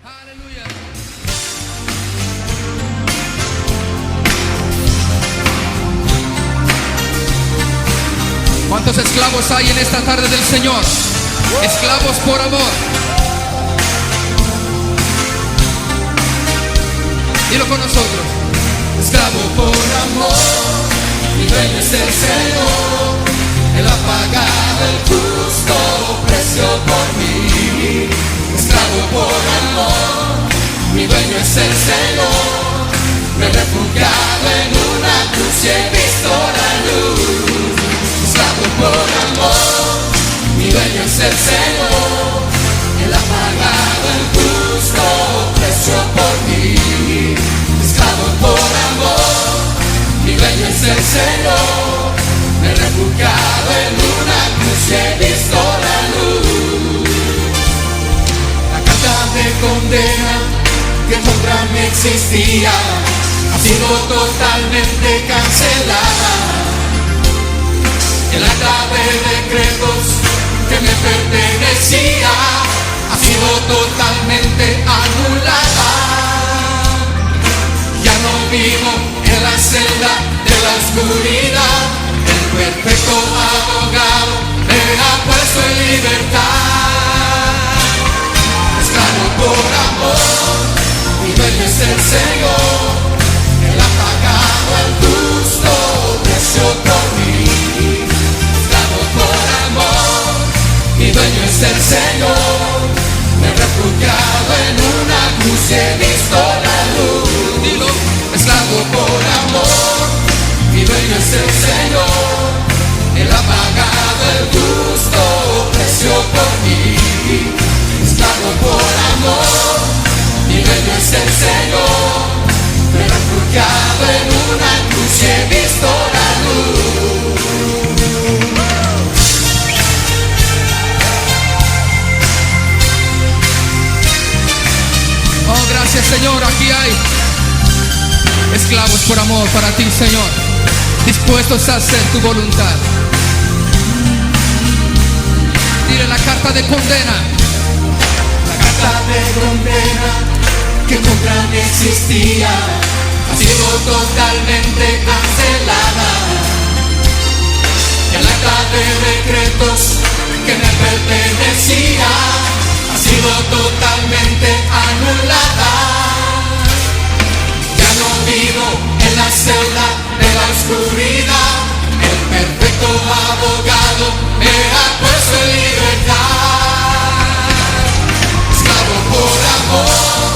Aleluya. ¿Cuántos esclavos hay en esta tarde del Señor? Esclavos por amor. Dilo con nosotros. Esclavo por amor, mi dueño es el Señor. Él ha pagado el justo precio por mí. Esclavo por amor, mi dueño es el Señor. Me he refugiado en una cruz y he visto la luz. Esclavo por amor, mi dueño es el Señor. Él ha pagado el justo precio por mí. Esclavo por amor, mi dueño es el Señor. Me he refugiado en una cruz y he visto la luz. La carta de condena que contra mí existía ha sido totalmente cancelada. El acta de decretos que me pertenecía ha sido totalmente anulada. Ya no vivo en la celda de la oscuridad. El perfecto abogado me ha puesto en libertad. Esclavo por amor, mi dueño es el Señor. Él ha pagado el justo precio por mí. Esclavo por amor, mi dueño es el Señor. Me he refugiado en una cruz y he visto la luz. Dilo. Esclavo por amor, mi dueño es el Señor. Él ha pagado el justo precio por mí. Esclavo por amor, mi dueño es el Señor. Me he refugiado en una cruz y he visto la luz. Oh, gracias, Señor. Aquí hay esclavos por amor para ti, Señor, dispuestos a hacer tu voluntad. Dile la carta de condena. La carta de condena que contra mí existía ha sido totalmente cancelada. Y el acta de decretos que me pertenecía ha sido totalmente anulada. Ya no vivo en la celda de la oscuridad. El perfecto abogado me ha puesto en libertad. Esclavo por amor,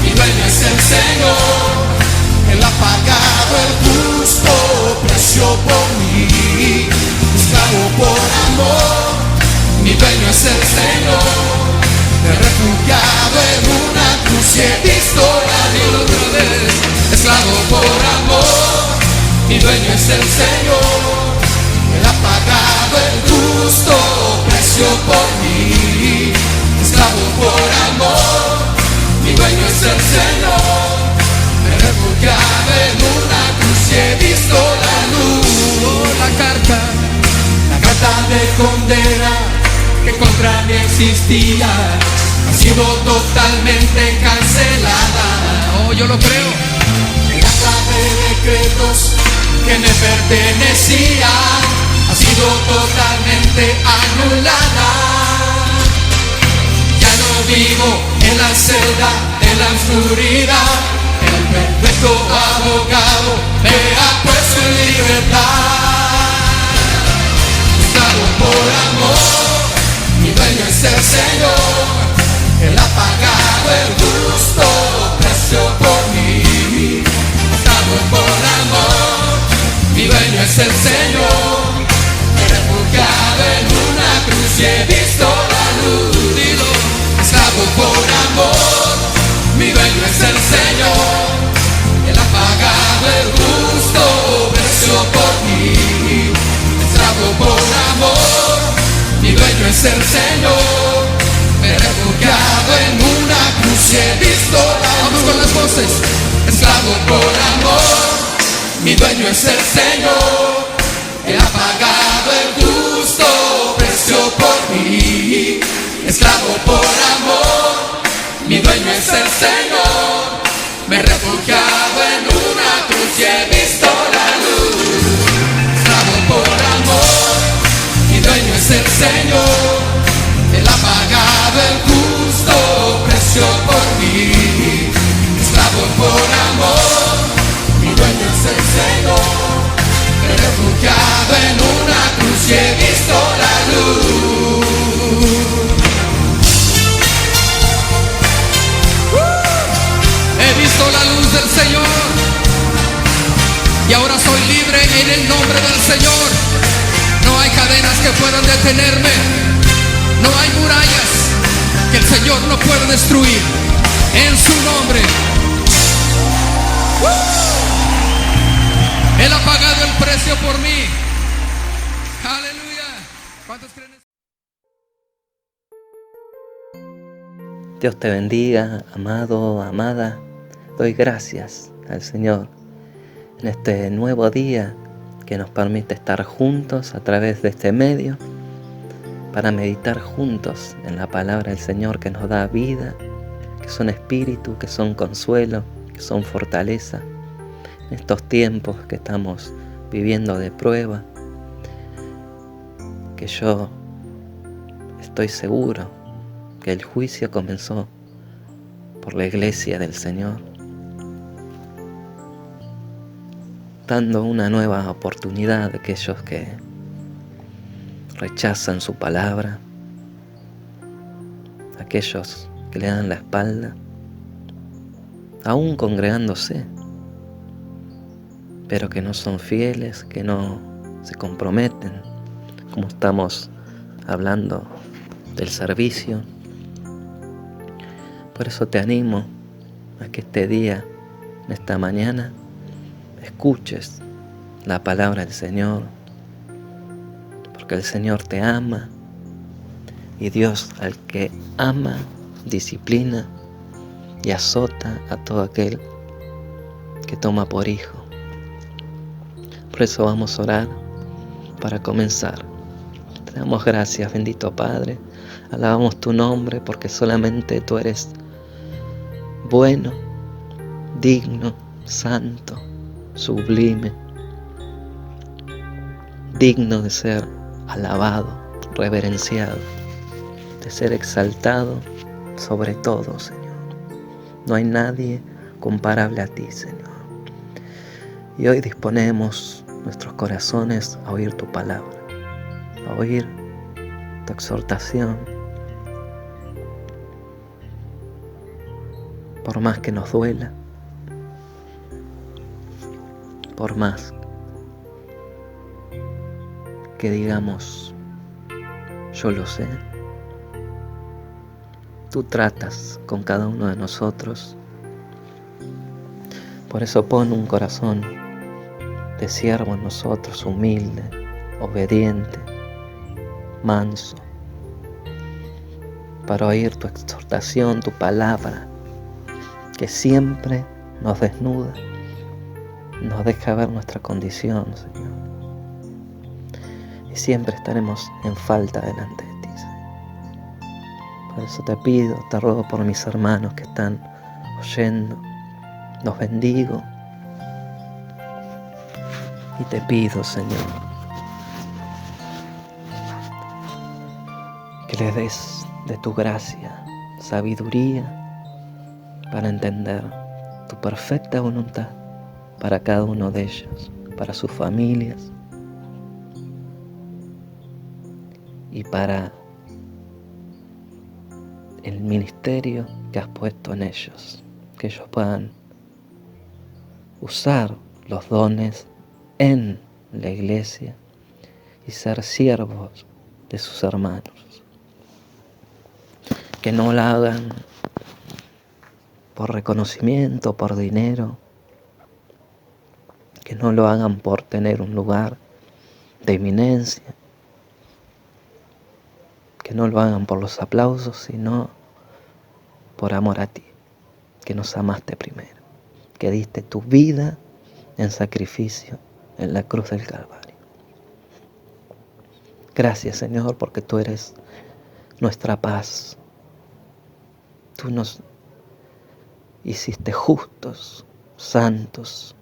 mi dueño es el Señor. Él ha pagado el justo precio por mí. Esclavo por amor, mi dueño es el Señor. Me he refugiado en una cruz y he visto la luz otra vez. Esclavo por amor, mi dueño es el Señor. Él ha pagado el justo precio por mí. Esclavo por amor, mi dueño es el Señor. Me he refugiado en una cruz y he visto la luz. Oh, La carta de condena que contra mí existía ha sido totalmente cancelada. Oh, yo lo creo. El acta de decretos que me pertenecía ha sido totalmente anulada. Ya no vivo en la celda de la oscuridad. El perfecto abogado me ha puesto en libertad. Esclavo por amor, mi dueño es el Señor. Él ha pagado el justo precio por mí. Esclavo por amor, mi dueño es el Señor. Me he refugiado en una cruz y he visto la luz. Dilo. Esclavo por amor, mi dueño es el Señor. Él ha pagado el justo precio por mí. Esclavo por amor, mi dueño es el Señor. Me he refugiado en una cruz y he visto la luz. Vamos con las voces. Esclavo por amor, mi dueño es el Señor. Él ha pagado el justo precio por mí. Esclavo por amor, mi dueño es es el Señor. Me he refugiado en una cruz y he visto la luz. Esclavo por amor, mi dueño es el Señor. Él ha pagado el justo precio por mí. Esclavo por amor, mi dueño es el Señor. Me he refugiado en una cruz y he visto la luz. He visto la luz del Señor y ahora soy libre en el nombre del Señor. No hay cadenas que puedan detenerme. No hay murallas que el Señor no pueda destruir. En su nombre. Él ha pagado el precio por mí. Aleluya. ¿Cuántos creen eso? Dios te bendiga, amado, amada. Doy gracias al Señor en este nuevo día que nos permite estar juntos a través de este medio para meditar juntos en la palabra del Señor que nos da vida, que son espíritu, que son consuelo, que son fortaleza. En estos tiempos que estamos viviendo de prueba, que yo estoy seguro que el juicio comenzó por la iglesia del Señor, dando una nueva oportunidad a aquellos que rechazan su palabra, a aquellos que le dan la espalda, aún congregándose, pero que no son fieles, que no se comprometen, como estamos hablando del servicio. Por eso te animo a que este día, en esta mañana, escuches la palabra del Señor, porque el Señor te ama y Dios al que ama disciplina y azota a todo aquel que toma por hijo. Por eso vamos a orar para comenzar. Te damos gracias, bendito Padre. Alabamos tu nombre porque solamente tú eres bueno, digno, santo, sublime, digno de ser alabado, reverenciado, de ser exaltado sobre todo, Señor. No hay nadie comparable a ti, Señor. Y hoy disponemos nuestros corazones a oír tu palabra, a oír tu exhortación. Por más que nos duela, por más que digamos, yo lo sé, tú tratas con cada uno de nosotros. Por eso pon un corazón de siervo en nosotros, humilde, obediente, manso, para oír tu exhortación, tu palabra, que siempre nos desnuda, nos deja ver nuestra condición, Señor. Y siempre estaremos en falta delante de ti, Señor. Por eso te pido, te ruego por mis hermanos que están oyendo, los bendigo. Y te pido, Señor, que les des de tu gracia, sabiduría, para entender tu perfecta voluntad para cada uno de ellos, para sus familias y para el ministerio que has puesto en ellos, que ellos puedan usar los dones en la iglesia y ser siervos de sus hermanos, que no la hagan por reconocimiento, por dinero, que no lo hagan por tener un lugar de eminencia, que no lo hagan por los aplausos, sino por amor a ti, que nos amaste primero, que diste tu vida en sacrificio en la cruz del Calvario. Gracias, Señor, porque tú eres nuestra paz. Tú nos hiciste justos, santos,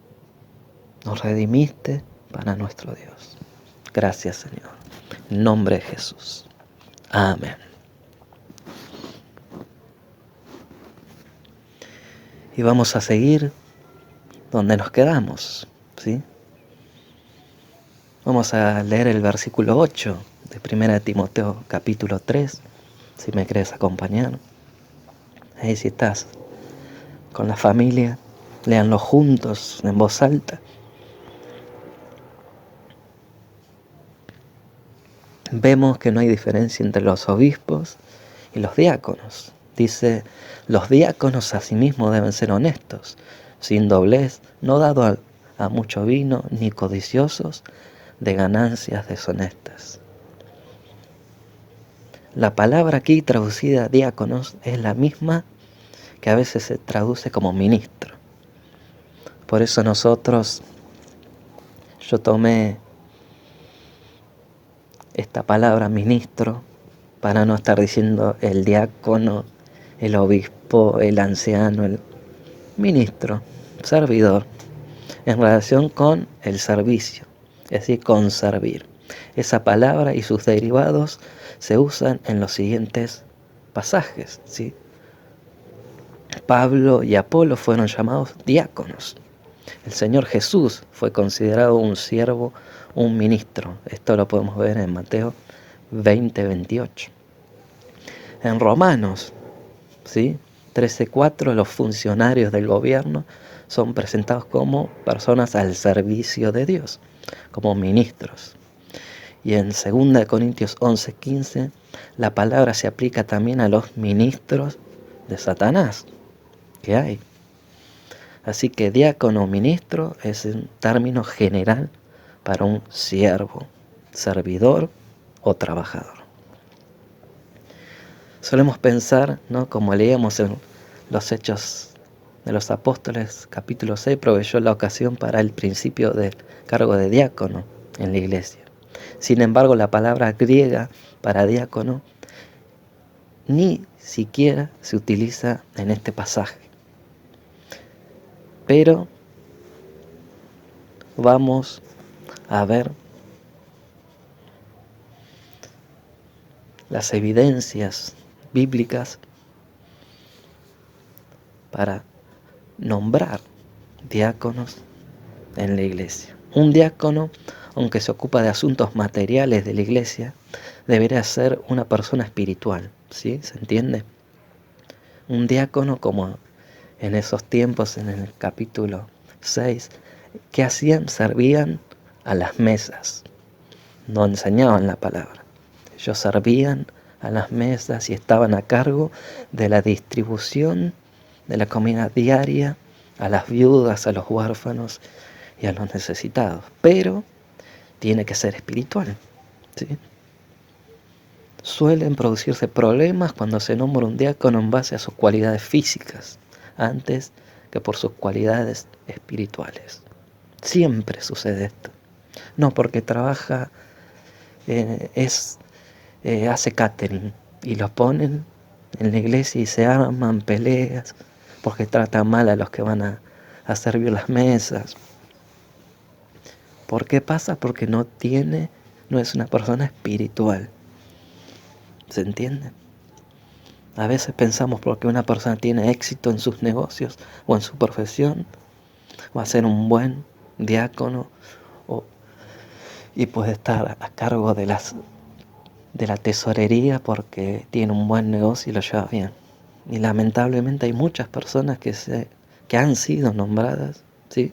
nos redimiste para nuestro Dios. Gracias, Señor. En nombre de Jesús. Amén. Y vamos a seguir donde nos quedamos, ¿sí? Vamos a leer el versículo 8 de 1 Timoteo capítulo 3, si me querés acompañar. Ahí si estás con la familia, léanlo juntos en voz alta. Vemos que no hay diferencia entre los obispos y los diáconos. Dice, los diáconos asimismo deben ser honestos, sin doblez, no dados a mucho vino, ni codiciosos de ganancias deshonestas. La palabra aquí traducida diáconos es la misma que a veces se traduce como ministro. Por eso yo tomé esta palabra ministro para no estar diciendo el diácono, el obispo, el anciano, el ministro, servidor, en relación con el servicio, es decir, con servir. Esa palabra y sus derivados se usan en los siguientes pasajes, ¿sí? Pablo y Apolo fueron llamados diáconos. El Señor Jesús fue considerado un siervo, un ministro. Esto lo podemos ver en Mateo 20:28. En Romanos, ¿sí? 13:4, los funcionarios del gobierno son presentados como personas al servicio de Dios, como ministros. Y en 2 Corintios 11:15, la palabra se aplica también a los ministros de Satanás que hay. Así que diácono o ministro es un término general para un siervo, servidor o trabajador. Solemos pensar, ¿no? Como leíamos en los Hechos de los Apóstoles, capítulo 6, proveyó la ocasión para el principio del cargo de diácono en la iglesia. Sin embargo, la palabra griega para diácono ni siquiera se utiliza en este pasaje. Pero vamos a ver las evidencias bíblicas para nombrar diáconos en la iglesia. Un diácono, aunque se ocupa de asuntos materiales de la iglesia, debería ser una persona espiritual, ¿sí? ¿Se entiende? Un diácono, como en esos tiempos, en el capítulo 6, ¿qué hacían? Servían a las mesas, no enseñaban la palabra. Ellos servían a las mesas y estaban a cargo de la distribución de la comida diaria a las viudas, a los huérfanos y a los necesitados. Pero tiene que ser espiritual, ¿sí? Suelen producirse problemas cuando se nombra un diácono en base a sus cualidades físicas, antes que por sus cualidades espirituales. Siempre sucede esto. No porque trabaja, hace catering y lo ponen en la iglesia y se arman peleas porque tratan mal a los que van a servir las mesas. ¿Por qué pasa? Porque no es una persona espiritual. ¿Se entiende? A veces pensamos porque una persona tiene éxito en sus negocios o en su profesión, va a ser un buen diácono y puede estar a cargo de la tesorería porque tiene un buen negocio y lo lleva bien. Y lamentablemente hay muchas personas que han sido nombradas, ¿sí?,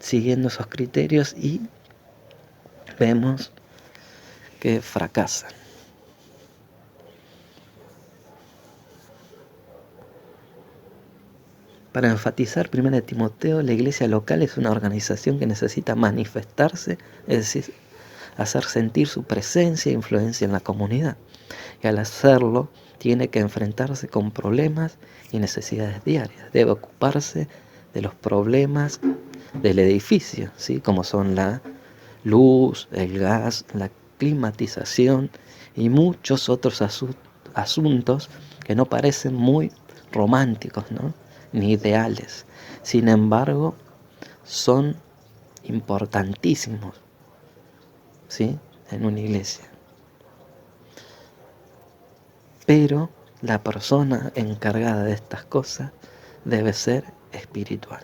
siguiendo esos criterios, y vemos que fracasan. Para enfatizar 1 Timoteo, la iglesia local es una organización que necesita manifestarse, es decir, hacer sentir su presencia e influencia en la comunidad. Y al hacerlo, tiene que enfrentarse con problemas y necesidades diarias. Debe ocuparse de los problemas del edificio, ¿sí?, como son la luz, el gas, la climatización y muchos otros asuntos que no parecen muy románticos, ¿no? Ni ideales. Sin embargo, son importantísimos, ¿sí? En una iglesia. Pero la persona encargada de estas cosas debe ser espiritual,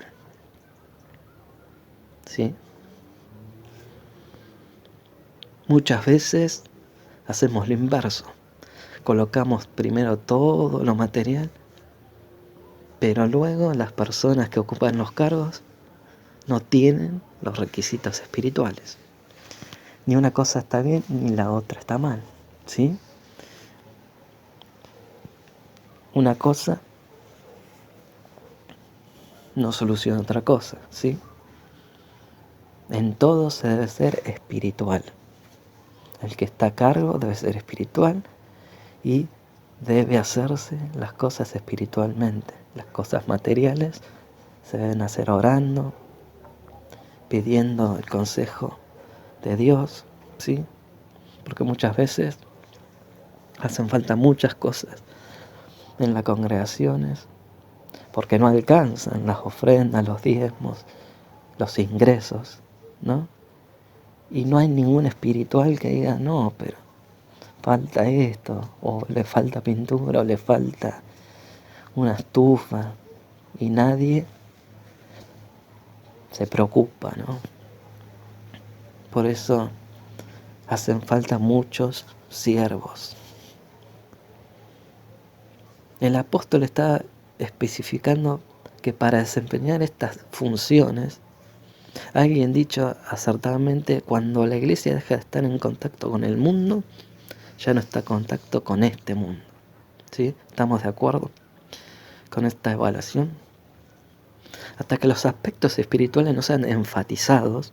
¿sí? Muchas veces hacemos lo inverso. Colocamos primero todo lo material, pero luego las personas que ocupan los cargos no tienen los requisitos espirituales. Ni una cosa está bien, ni la otra está mal, ¿sí? Una cosa no soluciona otra cosa, ¿sí? En todo se debe ser espiritual. El que está a cargo debe ser espiritual y debe hacerse las cosas espiritualmente. Las cosas materiales se deben hacer orando, pidiendo el consejo de Dios, ¿sí? Porque muchas veces hacen falta muchas cosas en las congregaciones porque no alcanzan las ofrendas, los diezmos, los ingresos, ¿no? Y no hay ningún espiritual que diga, no, pero falta esto, o le falta pintura, o le falta una estufa, y nadie se preocupa, ¿no? Por eso hacen falta muchos siervos. El apóstol está especificando que para desempeñar estas funciones, alguien dicho acertadamente, cuando la iglesia deja de estar en contacto con el mundo, ya no está en contacto con este mundo, ¿sí? ¿Estamos de acuerdo con esta evaluación? Hasta que los aspectos espirituales no sean enfatizados,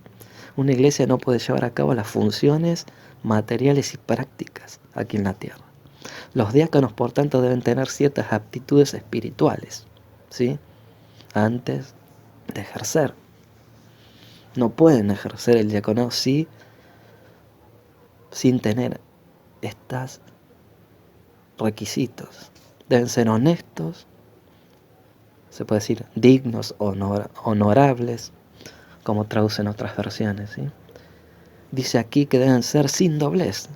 una iglesia no puede llevar a cabo las funciones materiales y prácticas aquí en la tierra. Los diáconos, por tanto, deben tener ciertas aptitudes espirituales, ¿sí? Antes de ejercer. No pueden ejercer el diaconado sin tener estos requisitos. Deben ser honestos, se puede decir dignos, honorables, como traducen otras versiones, ¿sí? Dice aquí que deben ser sin doblez,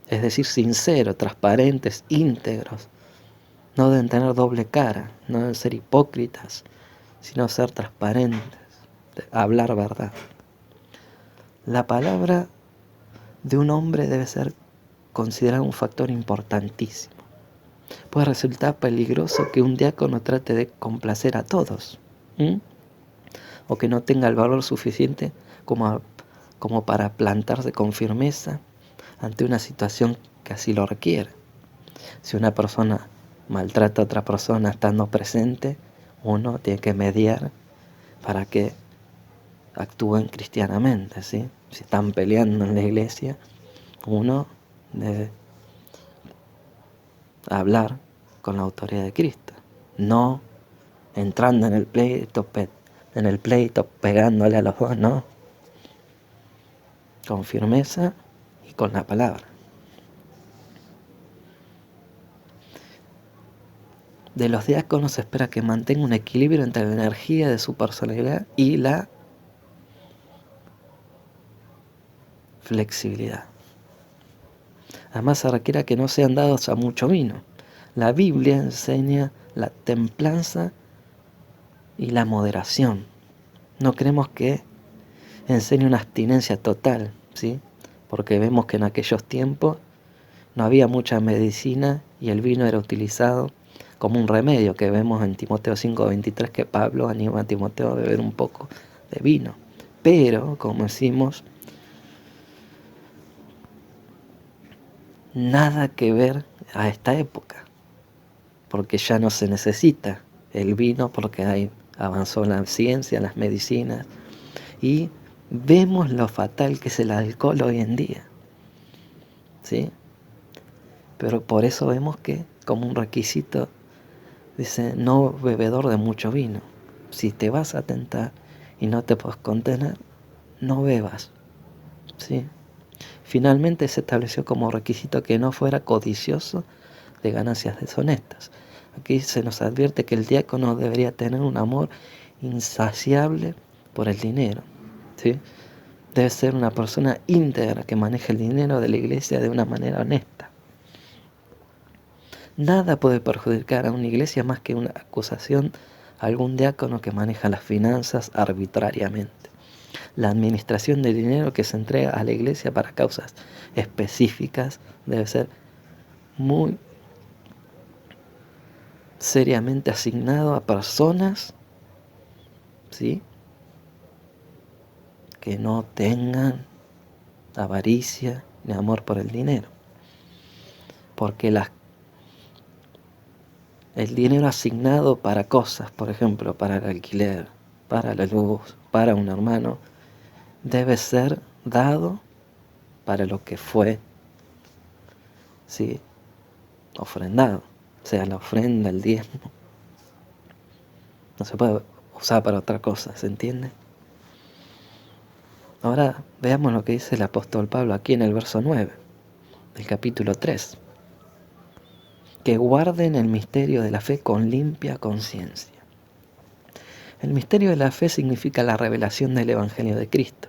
es decir, sinceros, transparentes, íntegros. No deben tener doble cara, no deben ser hipócritas, sino ser transparentes, hablar verdad. La palabra de un hombre debe ser considerada un factor importantísimo. Puede resultar peligroso que un diácono trate de complacer a todos, o que no tenga el valor suficiente como para plantarse con firmeza ante una situación que así lo requiere. Si una persona maltrata a otra persona estando presente, uno tiene que mediar para que actúen cristianamente, ¿sí? Si están peleando en la iglesia, uno debe hablar con la autoridad de Cristo, no entrando en el pleito, pegándole a los dos, no. Con firmeza y con la palabra. De los diáconos se espera que mantenga un equilibrio entre la energía de su personalidad y la flexibilidad. Además se requiere que no sean dados a mucho vino. La Biblia enseña la templanza y la moderación. No creemos que enseñe una abstinencia total, ¿sí? Porque vemos que en aquellos tiempos no había mucha medicina y el vino era utilizado como un remedio, que vemos en Timoteo 5:23 que Pablo anima a Timoteo a beber un poco de vino. Pero, como decimos, nada que ver a esta época, porque ya no se necesita el vino, porque avanzó la ciencia, las medicinas, y vemos lo fatal que es el alcohol hoy en día, ¿sí? Pero por eso vemos que como un requisito dice no bebedor de mucho vino. Si te vas a tentar y no te puedes contener, no bebas, ¿sí? Finalmente se estableció como requisito que no fuera codicioso de ganancias deshonestas. Aquí se nos advierte que el diácono debería tener un amor insaciable por el dinero, ¿sí? Debe ser una persona íntegra que maneje el dinero de la iglesia de una manera honesta. Nada puede perjudicar a una iglesia más que una acusación a algún diácono que maneja las finanzas arbitrariamente. La administración del dinero que se entrega a la iglesia para causas específicas debe ser muy seriamente asignado a personas, ¿sí?, que no tengan avaricia ni amor por el dinero. Porque el dinero asignado para cosas, por ejemplo, para el alquiler, para la luz, para un hermano, debe ser dado para lo que fue, ¿sí?, ofrendado. O sea, la ofrenda, el diezmo, no se puede usar para otra cosa, ¿se entiende? Ahora veamos lo que dice el apóstol Pablo aquí en el verso 9 del capítulo 3. Que guarden el misterio de la fe con limpia conciencia. El misterio de la fe significa la revelación del Evangelio de Cristo.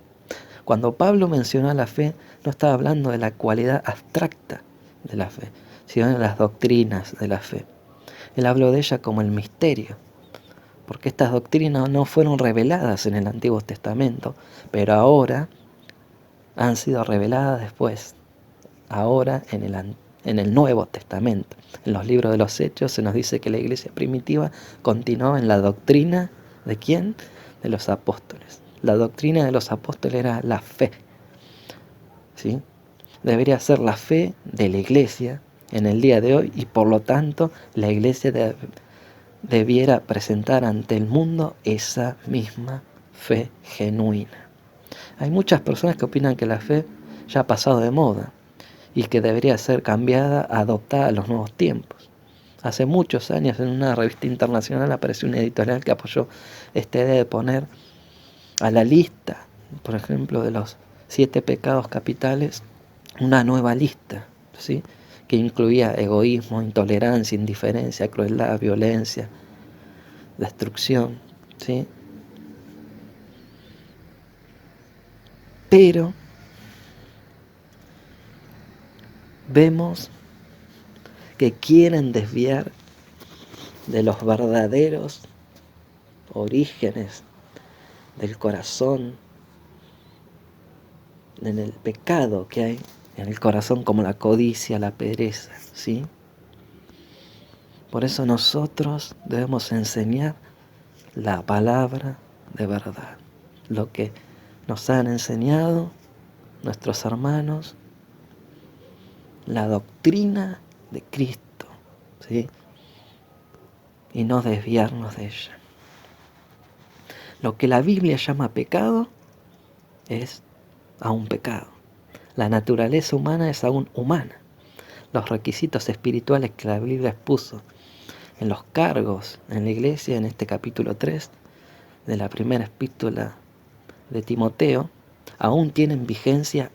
Cuando Pablo mencionó la fe, no estaba hablando de la cualidad abstracta de la fe, sino de las doctrinas de la fe. Él habló de ella como el misterio, porque estas doctrinas no fueron reveladas en el Antiguo Testamento, pero ahora han sido reveladas después, ahora en el Nuevo Testamento. En los libros de los Hechos se nos dice que la iglesia primitiva continuaba en la doctrina ¿de quién? De los apóstoles. La doctrina de los apóstoles era la fe, ¿sí? Debería ser la fe de la iglesia en el día de hoy, y por lo tanto la iglesia debiera presentar ante el mundo esa misma fe genuina. Hay muchas personas que opinan que la fe ya ha pasado de moda y que debería ser cambiada, adoptada a los nuevos tiempos. Hace muchos años en una revista internacional apareció un editorial que apoyó esta idea de poner a la lista, por ejemplo, de los 7 pecados capitales, una nueva lista, ¿sí?, que incluía egoísmo, intolerancia, indiferencia, crueldad, violencia, destrucción, ¿sí? Pero vemos que quieren desviar de los verdaderos orígenes del corazón, en el pecado que hay en el corazón, como la codicia, la pereza, ¿sí? Por eso nosotros debemos enseñar la palabra de verdad, lo que nos han enseñado nuestros hermanos, la doctrina de Cristo, ¿sí?, y no desviarnos de ella. Lo que la Biblia llama pecado es aún pecado. La naturaleza humana es aún humana. Los requisitos espirituales que la Biblia expuso en los cargos en la iglesia, en este capítulo 3 de la primera epístola de Timoteo, aún tienen vigencia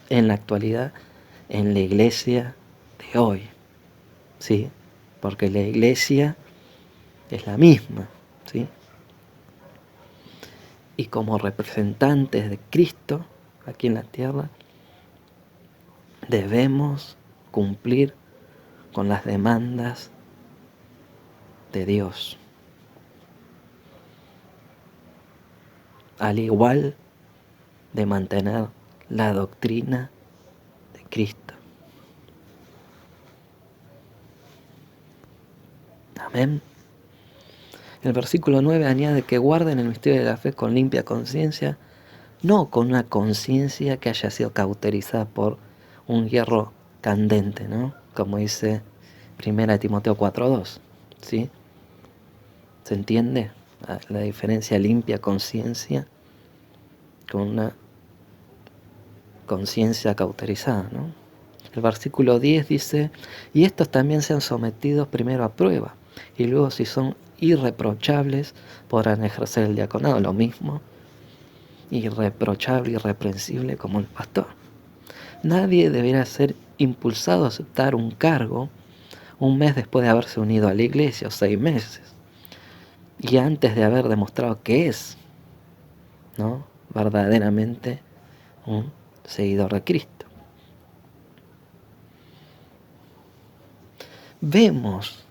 en la actualidad en la iglesia de hoy, ¿sí? Porque la iglesia es la misma, ¿sí? Y como representantes de Cristo aquí en la tierra, debemos cumplir con las demandas de Dios, al igual de mantener la doctrina de Cristo. Amén. El versículo 9 añade que guarden el misterio de la fe con limpia conciencia, no con una conciencia que haya sido cauterizada por un hierro candente, ¿no? Como dice 1 Timoteo 4:2, ¿sí? ¿Se entiende la diferencia? Limpia conciencia con una conciencia cauterizada, ¿no? El versículo 10 dice: y estos también sean sometidos primero a prueba, y luego, si son irreprochables, podrán ejercer el diaconado. Lo mismo, irreprochable, irreprensible como el pastor. Nadie deberá ser impulsado a aceptar un cargo un mes después de haberse unido a la iglesia, o 6 meses, y antes de haber demostrado que es, ¿no?, verdaderamente un seguidor de Cristo. Vemos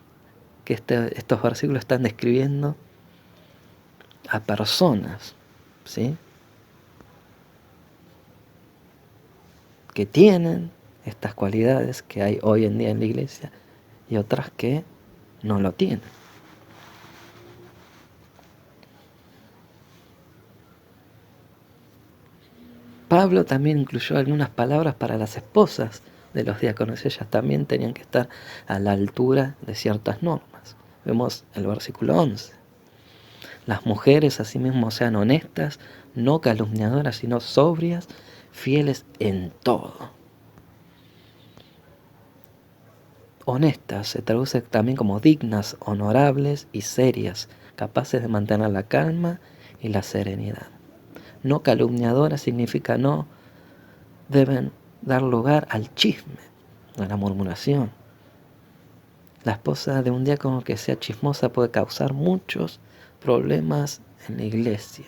que estos versículos están describiendo a personas, ¿sí?, que tienen estas cualidades que hay hoy en día en la iglesia y otras que no lo tienen. Pablo también incluyó algunas palabras para las esposas de los diáconos. Ellas también tenían que estar a la altura de ciertas normas. Vemos el versículo 11. Las mujeres asimismo sean honestas, no calumniadoras, sino sobrias, fieles en todo. Honestas se traduce también como dignas, honorables y serias, capaces de mantener la calma y la serenidad. No calumniadoras significa no deben dar lugar al chisme, a la murmuración. La esposa de un diácono que sea chismosa puede causar muchos problemas en la iglesia.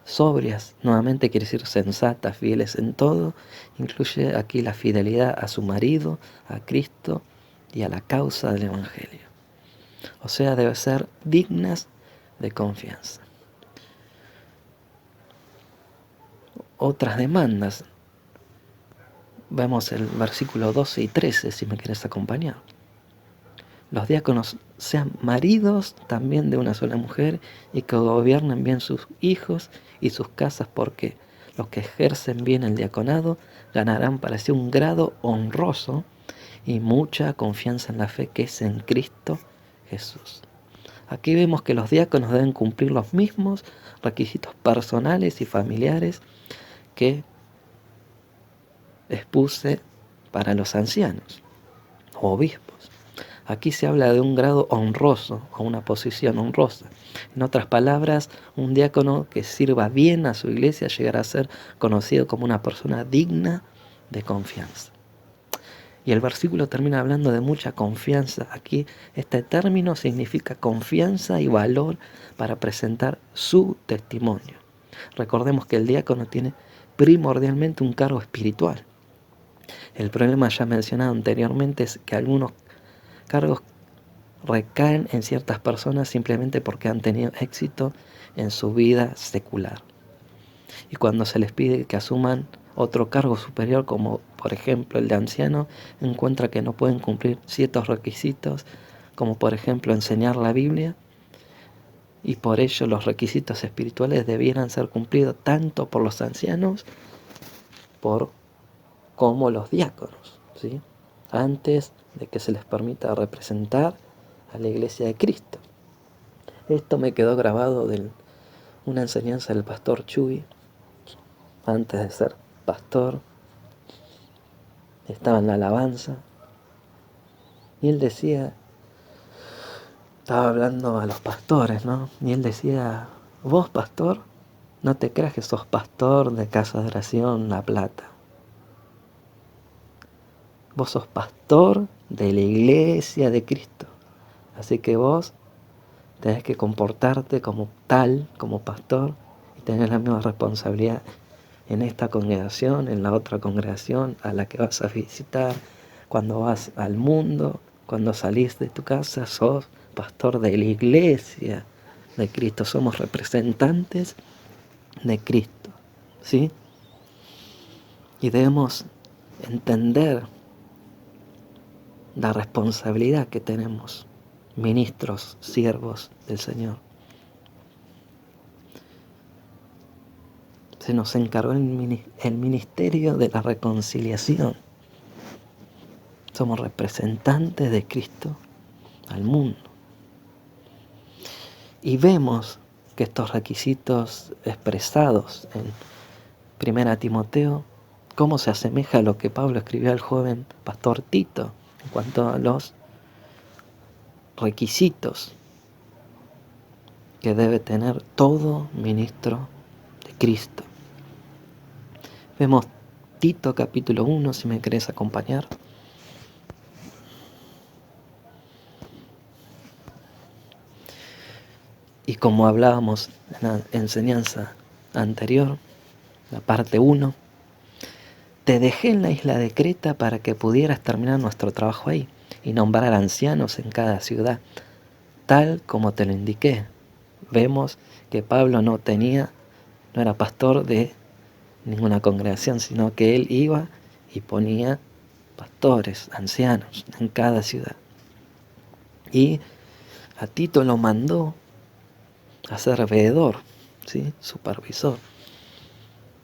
Sobrias, nuevamente quiere decir sensatas, fieles en todo, incluye aquí la fidelidad a su marido, a Cristo y a la causa del Evangelio. O sea, debe ser dignas de confianza. Otras demandas. Vemos el versículo 12 y 13, si me quieres acompañar. Los diáconos sean maridos también de una sola mujer y que gobiernen bien sus hijos y sus casas, porque los que ejercen bien el diaconado ganarán para sí un grado honroso y mucha confianza en la fe que es en Cristo Jesús. Aquí vemos que los diáconos deben cumplir los mismos requisitos personales y familiares que expuse para los ancianos o obispos. Aquí se habla de un grado honroso o una posición honrosa. En otras palabras, un diácono que sirva bien a su iglesia llegará a ser conocido como una persona digna de confianza. Y el versículo termina hablando de mucha confianza. Aquí este término significa confianza y valor para presentar su testimonio. Recordemos que el diácono tiene primordialmente un cargo espiritual. El problema ya mencionado anteriormente es que algunos cargos recaen en ciertas personas simplemente porque han tenido éxito en su vida secular. Y cuando se les pide que asuman otro cargo superior, como por ejemplo el de anciano, encuentra que no pueden cumplir ciertos requisitos, como por ejemplo enseñar la Biblia, y por ello los requisitos espirituales debieran ser cumplidos tanto por los ancianos como los diáconos, ¿sí?, antes de que se les permita representar a la iglesia de Cristo. Esto me quedó grabado de una enseñanza del pastor Chuy. Antes de ser pastor, estaba en la alabanza y él decía, estaba hablando a los pastores, ¿no? Y él decía: vos, pastor, no te creas que sos pastor de Casa de Oración La Plata. Vos sos pastor de la iglesia de Cristo. Así que vos tenés que comportarte como tal, como pastor, y tener la misma responsabilidad en esta congregación, en la otra congregación a la que vas a visitar, cuando vas al mundo, cuando salís de tu casa. Sos pastor de la iglesia de Cristo. Somos representantes de Cristo, ¿sí? Y debemos entender la responsabilidad que tenemos, ministros, siervos del Señor. Se nos encargó el ministerio de la reconciliación. Somos representantes de Cristo al mundo. Y vemos que estos requisitos expresados en 1 Timoteo, cómo se asemeja a lo que Pablo escribió al joven pastor Tito en cuanto a los requisitos que debe tener todo ministro de Cristo. Vemos Tito capítulo 1, si me querés acompañar. como hablábamos en la enseñanza anterior, la parte 1, te dejé en la isla de Creta para que pudieras terminar nuestro trabajo ahí y nombrar ancianos en cada ciudad, tal como te lo indiqué. Vemos que Pablo no era pastor de ninguna congregación, sino que él iba y ponía pastores, ancianos en cada ciudad. Y a Tito lo mandó a ser veedor, ¿sí? Supervisor.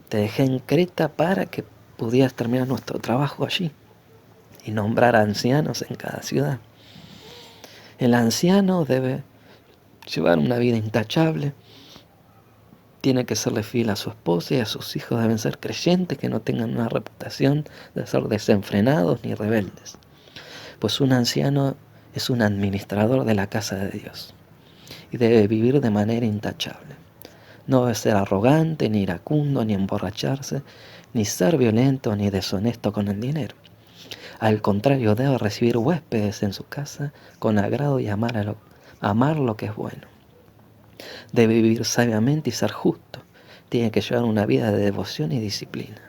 Te dejé en Creta para que pudieras terminar nuestro trabajo allí y nombrar ancianos en cada ciudad. El anciano debe llevar una vida intachable, tiene que serle fiel a su esposa y a sus hijos deben ser creyentes que no tengan una reputación de ser desenfrenados ni rebeldes. Pues un anciano es un administrador de la casa de Dios y debe vivir de manera intachable. No debe ser arrogante, ni iracundo, ni emborracharse, ni ser violento, ni deshonesto con el dinero. Al contrario, debe recibir huéspedes en su casa con agrado y amar lo que es bueno. Debe vivir sabiamente y ser justo. Tiene que llevar una vida de devoción y disciplina.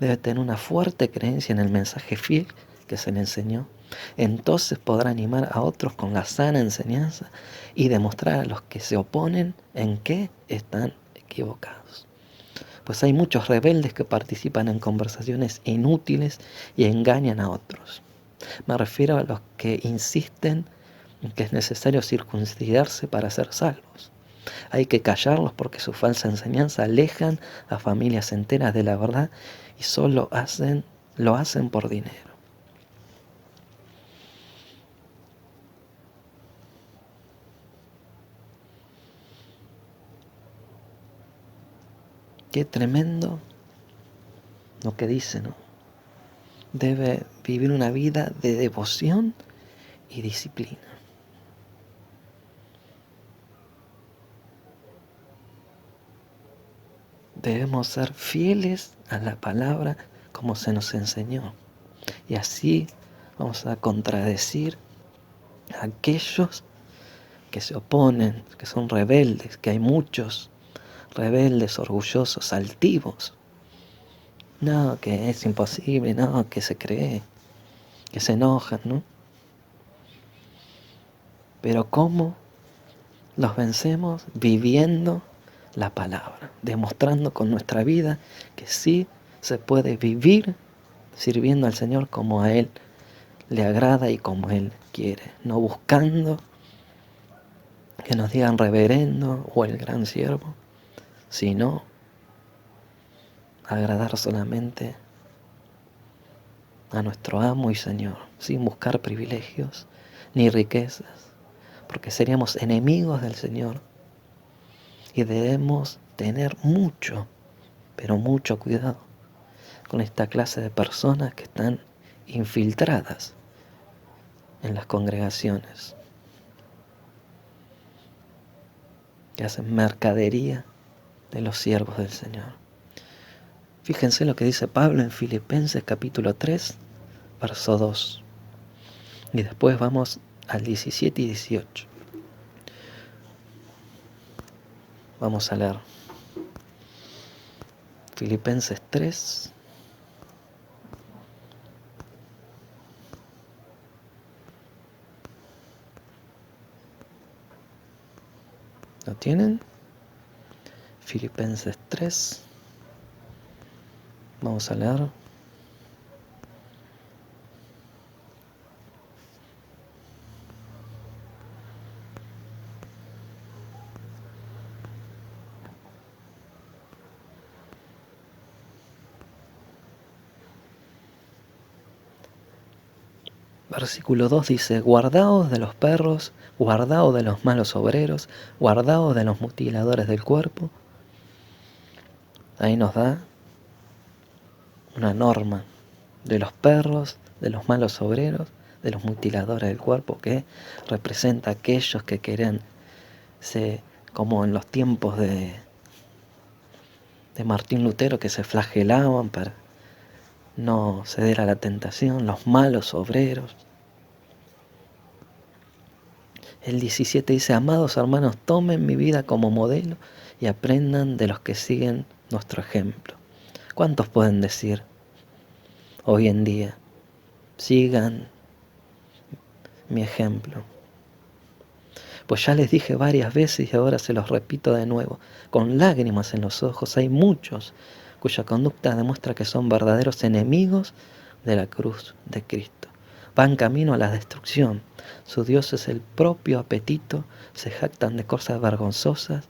Debe tener una fuerte creencia en el mensaje fiel que se le enseñó. Entonces podrá animar a otros con la sana enseñanza y demostrar a los que se oponen en qué están equivocados. Pues hay muchos rebeldes que participan en conversaciones inútiles y engañan a otros. Me refiero a los que insisten en que es necesario circuncidarse para ser salvos. Hay que callarlos porque su falsa enseñanza alejan a familias enteras de la verdad y solo lo hacen por dinero. Qué tremendo lo que dice, ¿no? Debe vivir una vida de devoción y disciplina. Debemos ser fieles a la palabra como se nos enseñó. Y así vamos a contradecir a aquellos que se oponen, que son rebeldes, que hay muchos rebeldes, orgullosos, altivos. No, que es imposible, no, que se cree, que se enojan, ¿no? Pero ¿cómo los vencemos? Viviendo la palabra, demostrando con nuestra vida que sí se puede vivir sirviendo al Señor como a Él le agrada y como Él quiere, no buscando que nos digan reverendo o el gran siervo, sino agradar solamente a nuestro amo y Señor, sin buscar privilegios ni riquezas, porque seríamos enemigos del Señor. Y debemos tener mucho, pero mucho cuidado con esta clase de personas que están infiltradas en las congregaciones, que hacen mercadería de los siervos del Señor. Fíjense lo que dice Pablo en Filipenses capítulo 3, verso 2. Y después vamos al 17 y 18. Vamos a leer Filipenses 3. ¿Lo tienen? Filipenses 3. Vamos a leer. Versículo 2 dice: guardaos de los perros, guardaos de los malos obreros, guardaos de los mutiladores del cuerpo. Ahí nos da una norma de los perros, de los malos obreros, de los mutiladores del cuerpo, que representa a aquellos que querían, como en los tiempos de Martín Lutero, que se flagelaban para no ceder a la tentación, los malos obreros. El 17 dice: amados hermanos, tomen mi vida como modelo y aprendan de los que siguen nuestro ejemplo. ¿Cuántos pueden decir hoy en día: sigan mi ejemplo? Pues ya les dije varias veces y ahora se los repito de nuevo, con lágrimas en los ojos. Hay muchos cuya conducta demuestra que son verdaderos enemigos de la cruz de Cristo. Van camino a la destrucción. Su Dios es el propio apetito, se jactan de cosas vergonzosas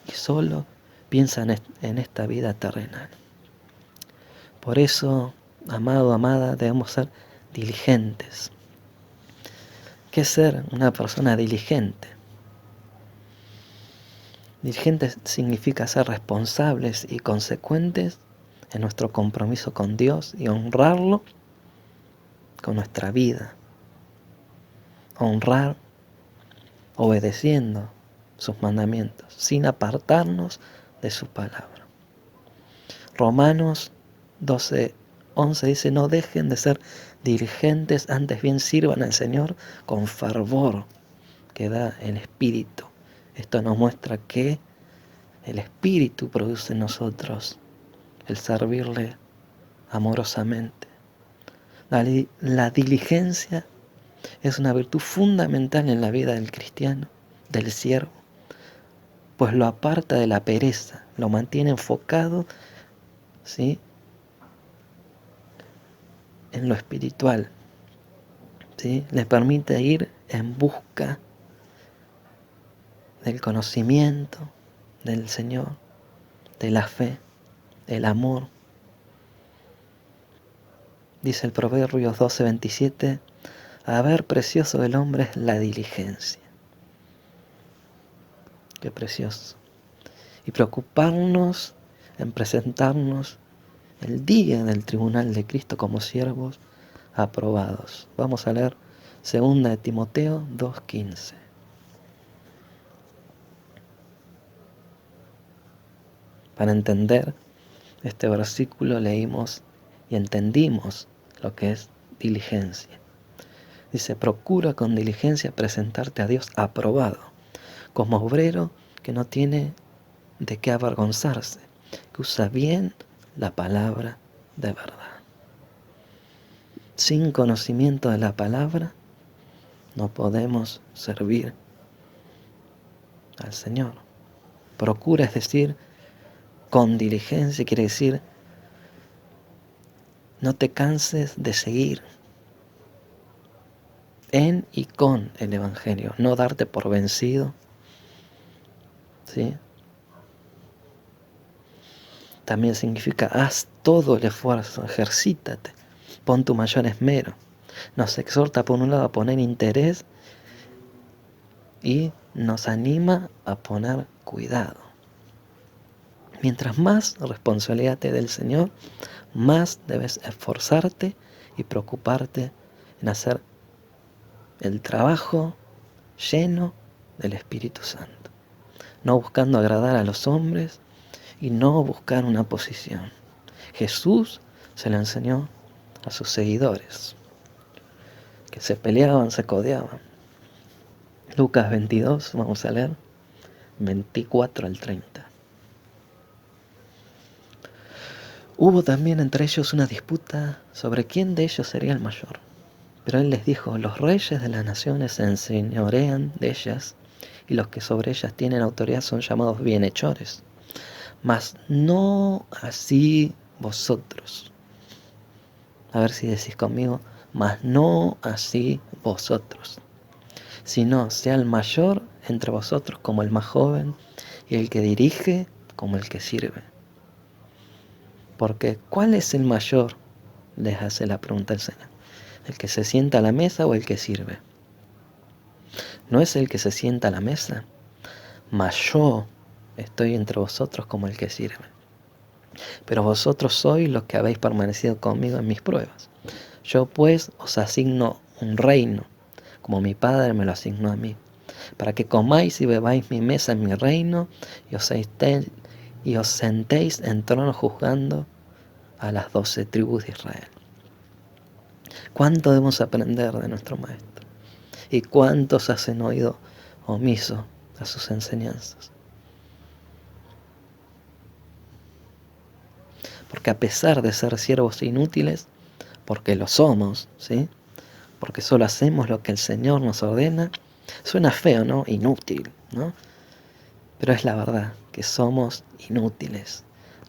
y solo piensan en esta vida terrenal. Por eso, amado, amada, debemos ser diligentes. ¿Qué es ser una persona diligente? Diligente significa ser responsables y consecuentes en nuestro compromiso con Dios y honrarlo con nuestra vida. Honrar obedeciendo sus mandamientos, sin apartarnos de su palabra. Romanos 12:11 dice: no dejen de ser diligentes, antes bien sirvan al Señor con fervor que da el Espíritu. Esto nos muestra que el Espíritu produce en nosotros el servirle amorosamente. La diligencia es una virtud fundamental en la vida del cristiano, del siervo, pues lo aparta de la pereza, lo mantiene enfocado, ¿sí?, en lo espiritual, ¿sí? Le permite ir en busca del conocimiento del Señor, de la fe, del amor. Dice el Proverbios 12:27: a ver, precioso del hombre es la diligencia. Qué precioso. Y preocuparnos en presentarnos el día del tribunal de Cristo como siervos aprobados. Vamos a leer 2 de Timoteo 2:15. Para entender este versículo leímos y entendimos lo que es diligencia. Dice: procura con diligencia presentarte a Dios aprobado, como obrero que no tiene de qué avergonzarse, que usa bien la palabra de verdad. Sin conocimiento de la palabra no podemos servir al Señor. Procura, es decir, con diligencia, quiere decir no te canses de seguir en y con el Evangelio, no darte por vencido, ¿sí? También significa haz todo el esfuerzo, ejercítate, pon tu mayor esmero. Nos exhorta por un lado a poner interés y nos anima a poner cuidado. Mientras más responsabilidad te dé el Señor, más debes esforzarte y preocuparte en hacer el trabajo lleno del Espíritu Santo, no buscando agradar a los hombres y no buscar una posición. Jesús se lo enseñó a sus seguidores, que se peleaban, se codeaban. Lucas 22, vamos a leer 24 al 30. Hubo también entre ellos una disputa sobre quién de ellos sería el mayor. Pero él les dijo: los reyes de las naciones se enseñorean de ellas, y los que sobre ellas tienen autoridad son llamados bienhechores. Mas no así vosotros. A ver si decís conmigo: mas no así vosotros. Sino sea el mayor entre vosotros como el más joven, y el que dirige como el que sirve. Porque ¿cuál es el mayor?, les hace la pregunta el Señor. ¿El que se sienta a la mesa o el que sirve? ¿No es el que se sienta a la mesa? Mas yo estoy entre vosotros como el que sirve. Pero vosotros sois los que habéis permanecido conmigo en mis pruebas. Yo pues os asigno un reino, como mi Padre me lo asignó a mí, para que comáis y bebáis mi mesa en mi reino, y os sentéis en trono juzgando a las 12 tribus de Israel. ¿Cuánto debemos aprender de nuestro Maestro? ¿Y cuántos hacen oído omiso a sus enseñanzas. Porque a pesar de ser siervos inútiles, porque lo somos, ¿sí? Porque solo hacemos lo que el Señor nos ordena, suena feo, ¿no? Inútil, ¿no? Pero es la verdad, que somos inútiles.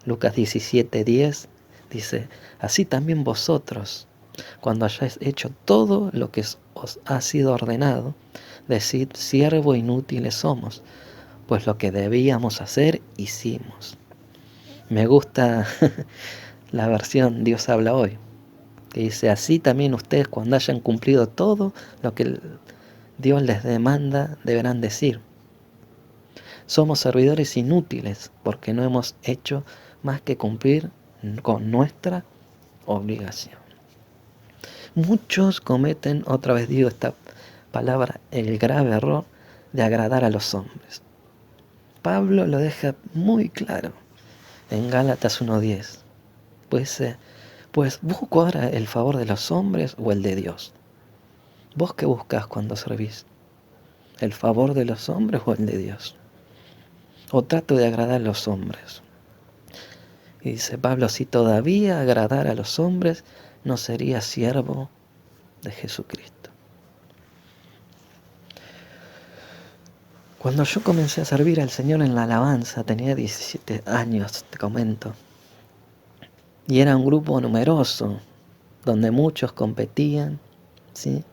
Lucas 17:10 dice, así también vosotros, cuando hayáis hecho todo lo que os ha sido ordenado, decid, siervo inútiles somos, pues lo que debíamos hacer, hicimos. Me gusta la versión Dios habla hoy, que dice, así también ustedes cuando hayan cumplido todo lo que Dios les demanda, deberán decir. Somos servidores inútiles porque no hemos hecho más que cumplir con nuestra obligación. Muchos cometen, otra vez digo esta palabra, el grave error de agradar a los hombres. Pablo lo deja muy claro en Gálatas 1:10. Pues busco ahora el favor de los hombres o el de Dios. ¿Vos qué buscas cuando servís? ¿El favor de los hombres o el de Dios? ¿O trato de agradar a los hombres? Y dice Pablo, si todavía agradara a los hombres, no sería siervo de Jesucristo. Cuando yo comencé a servir al Señor en la alabanza, tenía 17 años, te comento. Y era un grupo numeroso, donde muchos competían, ¿sí?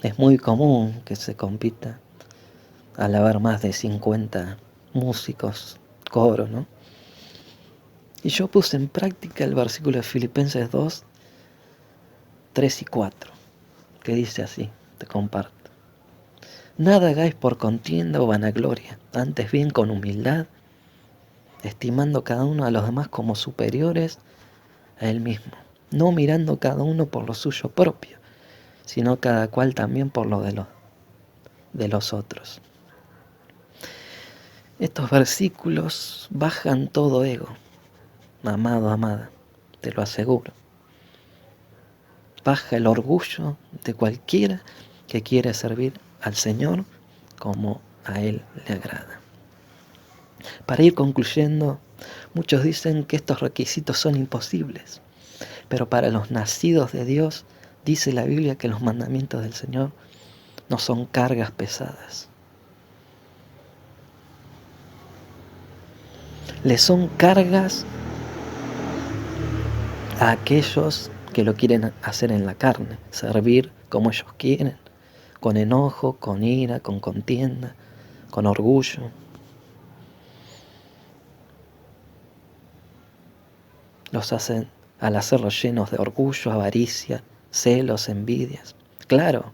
Es muy común que se compita al haber más de 50 músicos, coro, ¿no? Y yo puse en práctica el versículo de Filipenses 2, 3 y 4, que dice así, te comparto. Nada hagáis por contienda o vanagloria, antes bien con humildad, estimando cada uno a los demás como superiores a él mismo, no mirando cada uno por lo suyo propio, sino cada cual también por lo de los otros. Estos versículos bajan todo ego, amado, amada, te lo aseguro. Baja el orgullo de cualquiera que quiere servir al Señor como a Él le agrada. Para ir concluyendo, muchos dicen que estos requisitos son imposibles, pero para los nacidos de Dios, dice la Biblia que los mandamientos del Señor no son cargas pesadas. Le son cargas a aquellos que lo quieren hacer en la carne, servir como ellos quieren, con enojo, con ira, con contienda, con orgullo. Los hacen, al hacerlos llenos de orgullo, avaricia, celos, envidias. Claro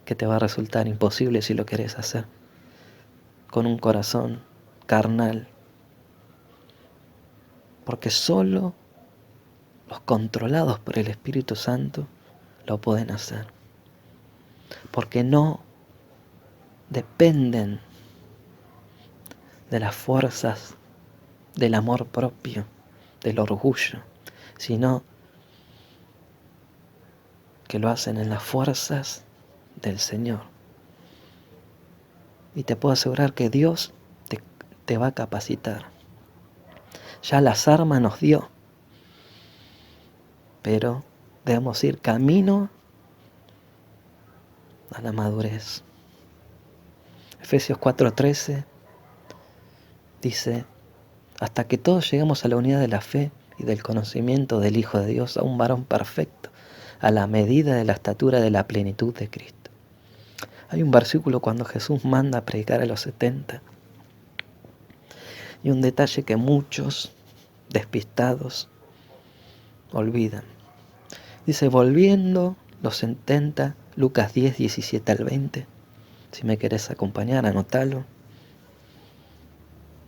que te va a resultar imposible si lo querés hacer con un corazón carnal, porque solo los controlados por el Espíritu Santo lo pueden hacer, porque no dependen de las fuerzas del amor propio, del orgullo, sino que lo hacen en las fuerzas del Señor. Y te puedo asegurar que Dios te va a capacitar. Ya las armas nos dio, pero debemos ir camino a la madurez. Efesios 4:13 dice, hasta que todos lleguemos a la unidad de la fe y del conocimiento del Hijo de Dios, a un varón perfecto, a la medida de la estatura de la plenitud de Cristo. Hay un versículo cuando Jesús manda a predicar a los 70, y un detalle que muchos despistados olvidan. Dice, volviendo los 70, Lucas 10, 17 al 20. Si me querés acompañar, anótalo.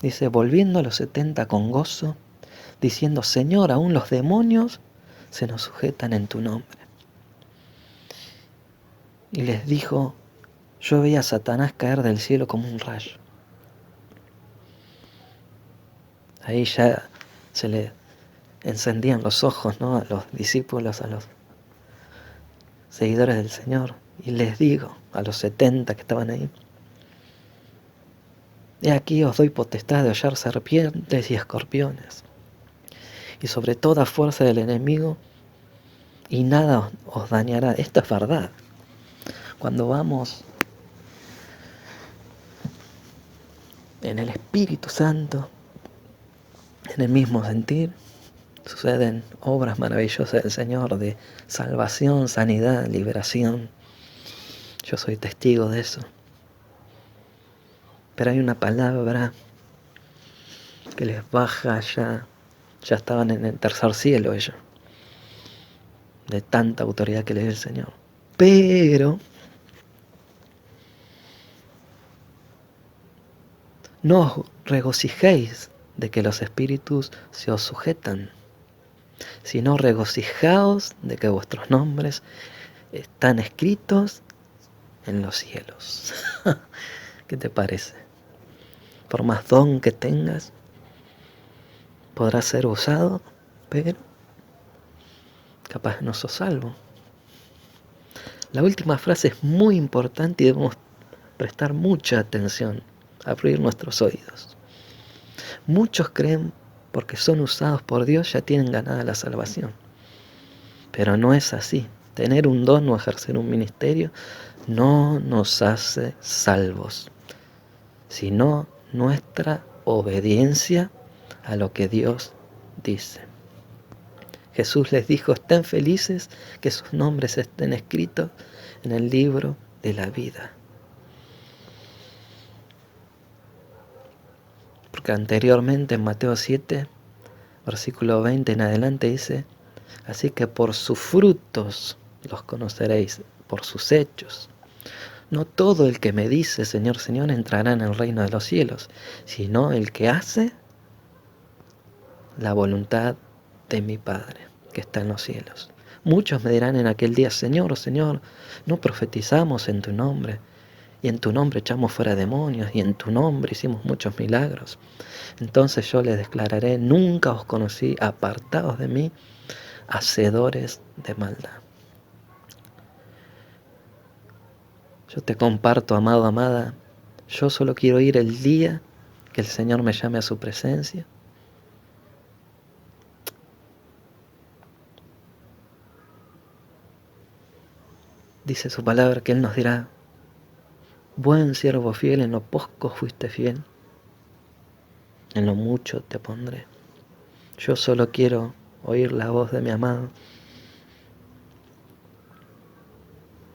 Dice, volviendo a los 70 con gozo, diciendo, Señor, aún los demonios se nos sujetan en tu nombre. Y les dijo, yo veía a Satanás caer del cielo como un rayo. Ahí ya se le encendían los ojos, ¿no?, a los discípulos, a los seguidores del Señor. Y les digo, a los 70 que estaban ahí, He aquí os doy potestad de hollar serpientes y escorpiones, y sobre toda fuerza del enemigo, y nada os dañará. Esto es verdad. Cuando vamos en el Espíritu Santo, en el mismo sentir, suceden obras maravillosas del Señor de salvación, sanidad, liberación. Yo soy testigo de eso. Pero hay una palabra que les baja ya estaban en el tercer cielo ellos, de tanta autoridad que les dio el Señor. Pero no os regocijéis de que los espíritus se os sujetan, sino regocijaos de que vuestros nombres están escritos en los cielos. ¿Qué te parece? Por más don que tengas, podrás ser usado, pero capaz no sos salvo. La última frase es muy importante y debemos prestar mucha atención, abrir nuestros oídos. Muchos creen porque son usados por Dios ya tienen ganada la salvación, pero no es así. Tener un don o ejercer un ministerio no nos hace salvos, sino nuestra obediencia a lo que Dios dice. Jesús les dijo: estén felices que sus nombres estén escritos en el libro de la vida. Porque anteriormente en Mateo 7, versículo 20 en adelante dice: así que por sus frutos los conoceréis, por sus hechos. No todo el que me dice Señor, Señor entrará en el reino de los cielos, sino el que hace la voluntad de mi Padre que está en los cielos. Muchos me dirán en aquel día: Señor, Señor, no profetizamos en tu nombre, y en tu nombre echamos fuera demonios, y en tu nombre hicimos muchos milagros. Entonces yo les declararé: nunca os conocí, apartados de mí, hacedores de maldad. Yo te comparto, amado, amada, yo solo quiero ir el día que el Señor me llame a su presencia. Dice su palabra que Él nos dirá: buen siervo fiel, en lo poco fuiste fiel, en lo mucho te pondré. Yo solo quiero oír la voz de mi amado.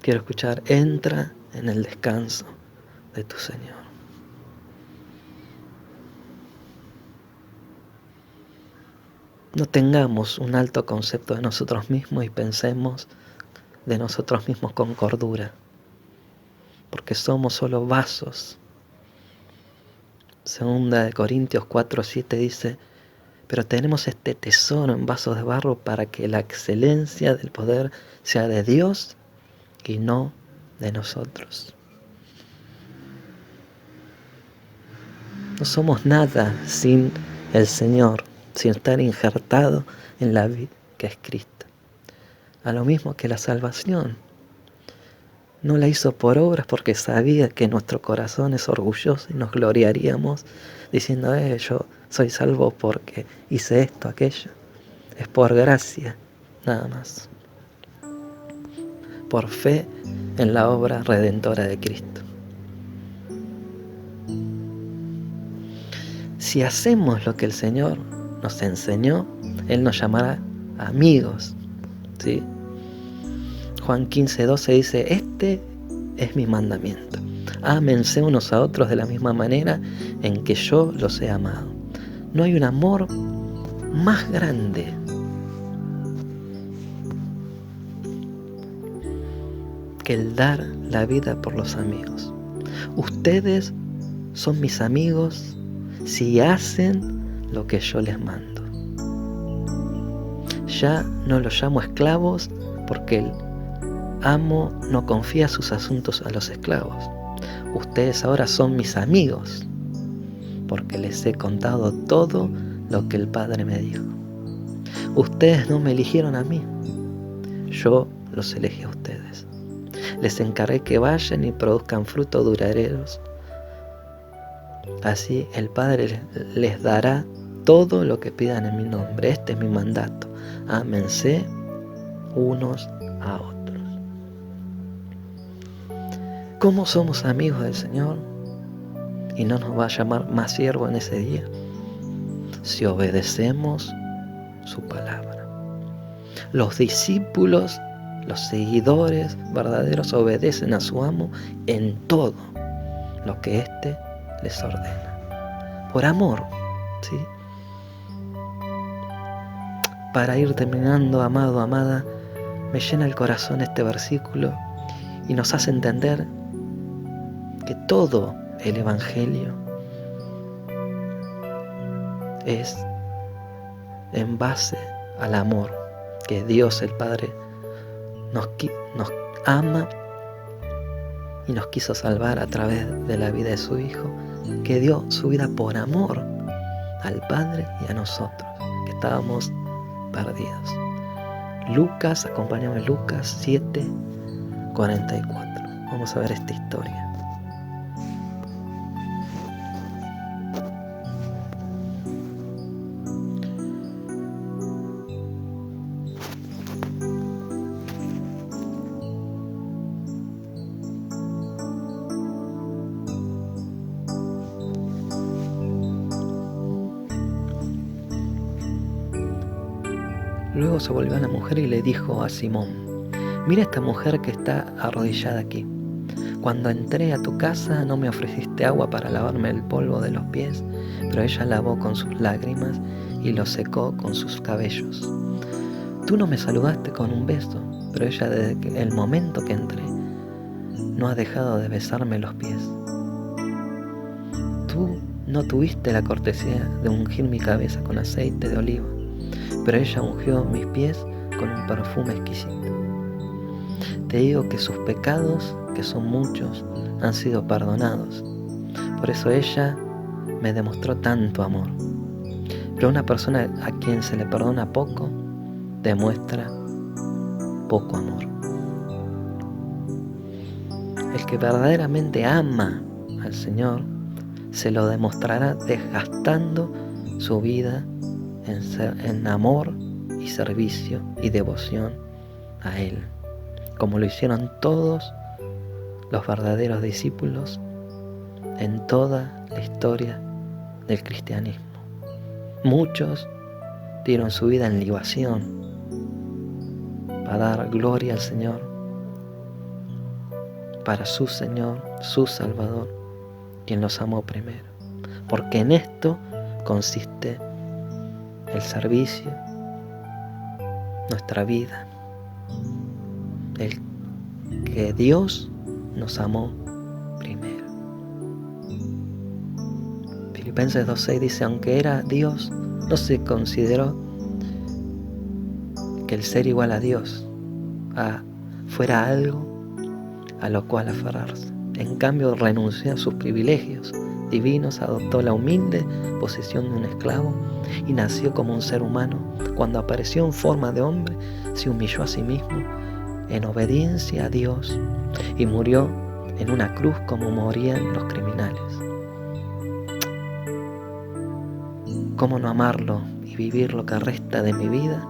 Quiero escuchar: entra en el descanso de tu Señor. No tengamos un alto concepto de nosotros mismos y pensemos de nosotros mismos con cordura, porque somos solo vasos. Segunda de Corintios 4:7 dice: pero tenemos este tesoro en vasos de barro para que la excelencia del poder sea de Dios y no de nosotros. No somos nada sin el Señor, sin estar injertado en la vida que es Cristo. A lo mismo que la salvación. No la hizo por obras porque sabía que nuestro corazón es orgulloso y nos gloriaríamos diciendo: yo soy salvo porque hice esto, aquello. Es por gracia, nada más. Por fe en la obra redentora de Cristo. Si hacemos lo que el Señor nos enseñó, Él nos llamará amigos, ¿sí? Juan 15:12 dice: este es mi mandamiento. Ámense unos a otros de la misma manera en que yo los he amado. No hay un amor más grande que el dar la vida por los amigos. Ustedes son mis amigos si hacen lo que yo les mando. Ya no los llamo esclavos porque el amo no confía sus asuntos a los esclavos. Ustedes ahora son mis amigos porque les he contado todo lo que el Padre me dijo. Ustedes no me eligieron a mí, yo los elegí a ustedes. Les encargué que vayan y produzcan frutos duraderos Así el Padre les dará todo lo que pidan en mi nombre. Este es mi mandato. Ámense unos a otros. ¿Cómo somos amigos del Señor? Y no nos va a llamar más siervo en ese día. Si obedecemos su palabra. Los discípulos, los seguidores verdaderos obedecen a su amo en todo lo que éste les ordena. Por amor, ¿sí? Para ir terminando, amado, amada, me llena el corazón este versículo y nos hace entender que todo el Evangelio es en base al amor que Dios el Padre nos ama y nos quiso salvar a través de la vida de su Hijo, que dio su vida por amor al Padre y a nosotros, que estábamos perdidos. Lucas, acompáñame, Lucas 7:44. Vamos a ver esta historia. Luego se volvió a la mujer y le dijo a Simón: mira esta mujer que está arrodillada aquí. Cuando entré a tu casa no me ofreciste agua para lavarme el polvo de los pies, pero ella lavó con sus lágrimas y lo secó con sus cabellos. Tú no me saludaste con un beso, pero ella desde el momento que entré no ha dejado de besarme los pies. Tú no tuviste la cortesía de ungir mi cabeza con aceite de oliva, pero ella ungió mis pies con un perfume exquisito. Te digo que sus pecados, que son muchos, han sido perdonados. Por eso ella me demostró tanto amor. Pero una persona a quien se le perdona poco, demuestra poco amor. El que verdaderamente ama al Señor, se lo demostrará desgastando su vida en amor y servicio y devoción a Él, como lo hicieron todos los verdaderos discípulos en toda la historia del cristianismo. Muchos dieron su vida en libación para dar gloria al Señor, para su Señor, su Salvador, quien los amó primero, porque en esto consiste el servicio, nuestra vida, el que Dios nos amó primero. Filipenses 2:6 dice: aunque era Dios, no se consideró que el ser igual a Dios fuera algo a lo cual aferrarse. En cambio, renunció a sus privilegios divinos, adoptó la humilde posición de un esclavo y nació como un ser humano. Cuando apareció en forma de hombre, se humilló a sí mismo en obediencia a Dios y murió en una cruz como morían los criminales. ¿Cómo no amarlo y vivir lo que resta de mi vida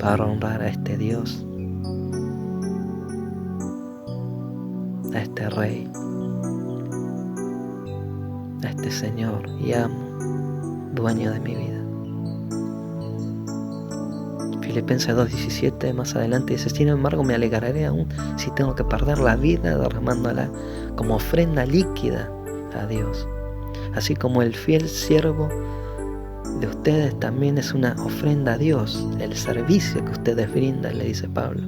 para honrar a este Dios, a este Rey, a este Señor y amo, dueño de mi vida? Filipenses 2:17 más adelante dice: sin embargo me alegraré aún si tengo que perder la vida derramándola como ofrenda líquida a Dios. Así como el fiel siervo de ustedes también es una ofrenda a Dios. El servicio que ustedes brindan, le dice Pablo,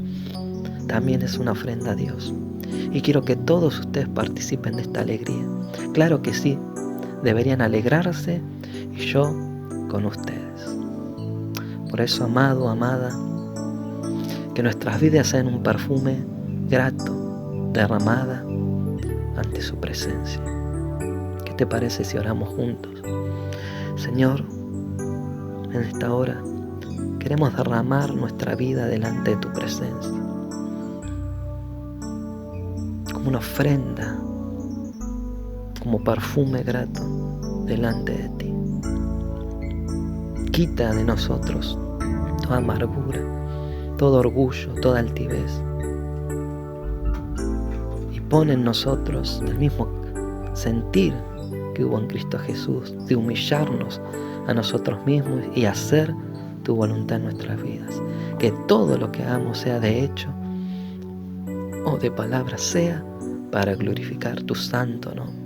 también es una ofrenda a Dios. Y quiero que todos ustedes participen de esta alegría. Claro que sí, deberían alegrarse, y yo con ustedes. Por eso, amado, amada, que nuestras vidas sean un perfume grato, derramada ante su presencia. ¿Qué te parece si oramos juntos? Señor, en esta hora queremos derramar nuestra vida delante de tu presencia, como una ofrenda, como perfume grato delante de ti. Quita de nosotros toda amargura, todo orgullo, toda altivez, y pon en nosotros el mismo sentir que hubo en Cristo Jesús, de humillarnos a nosotros mismos y hacer tu voluntad en nuestras vidas. Que todo lo que hagamos, sea de hecho o de palabra, sea para glorificar tu santo nombre.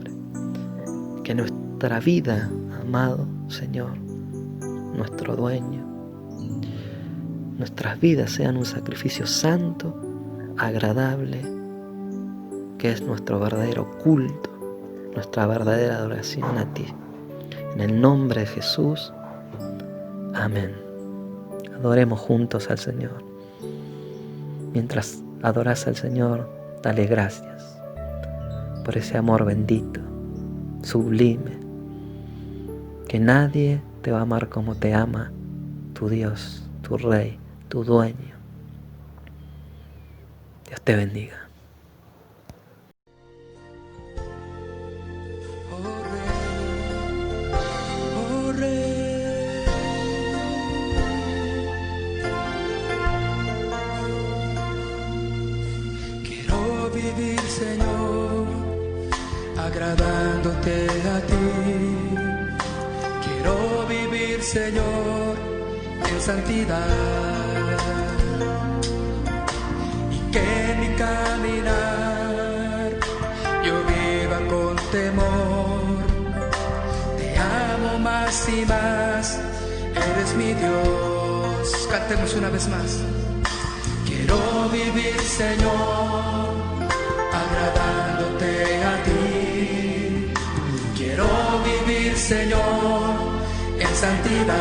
Que nuestra vida, amado Señor, nuestro dueño, nuestras vidas sean un sacrificio santo, agradable, que es nuestro verdadero culto, nuestra verdadera adoración a ti. En el nombre de Jesús, amén. Adoremos juntos al Señor. Mientras adoras al Señor, dale gracias por ese amor bendito, sublime, que nadie te va a amar como te ama tu Dios, tu Rey, tu Dueño. Dios te bendiga. Oh Rey, quiero vivir, Señor, agradándote a ti. Quiero vivir, Señor, en santidad, y que en mi caminar yo viva con temor. Te amo más y más, eres mi Dios. Cantemos una vez más. Quiero vivir, Señor, agradándote a ti. Quiero vivir, Señor, en santidad,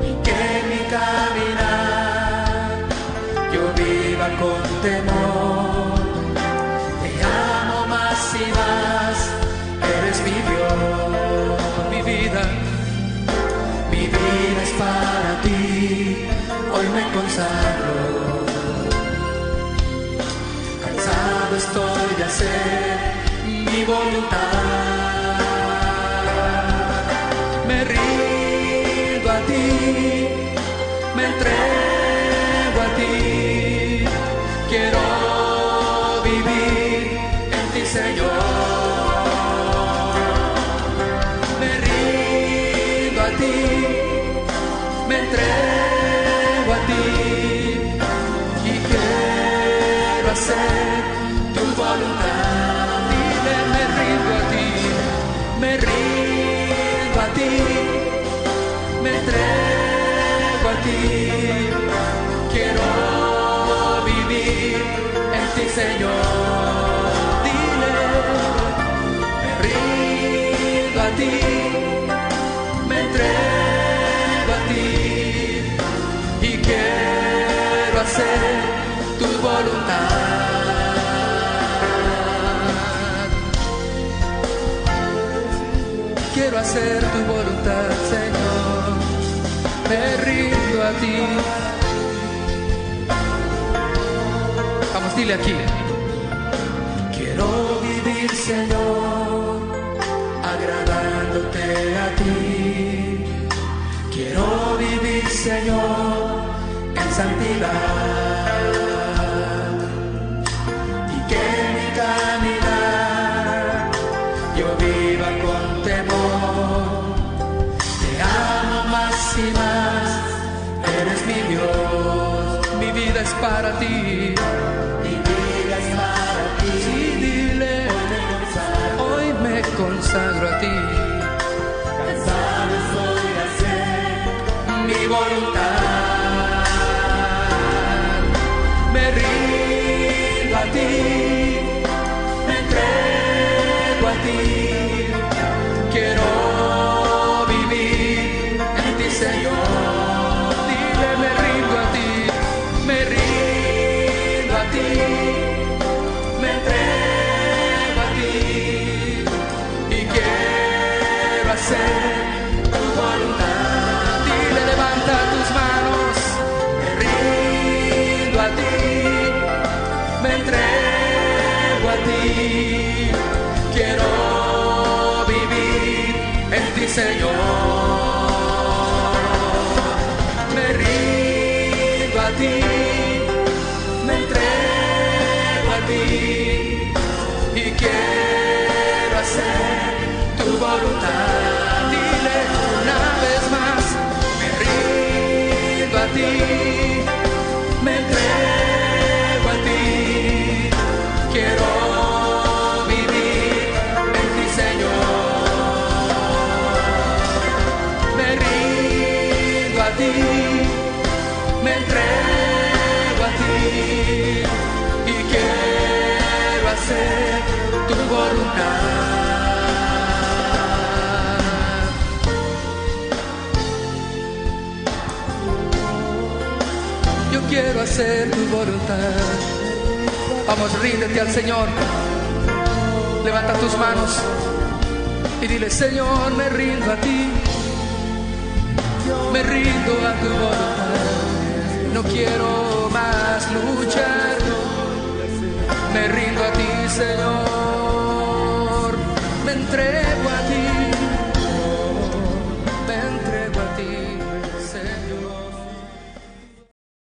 y que en mi caminar yo viva con temor. Te amo más y más, eres mi Dios. Mi vida es para ti, hoy me consagro. Cansado estoy de hacer mi voluntad. Me rindo a ti, me entrego a ti. Quiero vivir en ti, Señor. Me rindo a ti, me entrego a ti, y quiero hacer tu voluntad. Dile, me rindo a ti, me rindo a ti, me entrego a ti. Quiero vivir en ti, Señor. Dile, me rindo a ti, me entrego a ti, y quiero hacer tu voluntad. Quiero hacer tu voluntad, Señor. Me rindo a ti. Vamos, dile aquí. Quiero vivir, Señor, agradándote a ti. Quiero vivir, Señor, en santidad, y que en mi caminar yo viva con temor. Te amo más y más, eres mi Dios. Mi vida es para ti. Mi vida es para ti. Sí, dile, hoy me consagro a ti. Cansado estoy de hacer mi voluntad. Me rindo a ti, me entrego a ti. Quiero vivir en ti, Señor. Dile, me rindo a ti, me rindo a ti, me entrego a ti, y quiero hacer tu voluntad. Dile, levanta tus manos. Me rindo a ti, me entrego a ti, ti, me entrego a ti y quiero hacer tu voluntad. Dile una vez más, me rindo a ti, me entrego a ti, quiero vivir en ti, Señor. Me rindo a ti, me entrego a ti y quiero hacer tu voluntad. Yo quiero hacer tu voluntad. Vamos, ríndete al Señor. Levanta tus manos y dile: Señor, me rindo a ti, me rindo a tu voluntad. No quiero más luchar, me rindo a ti, Señor. Me entrego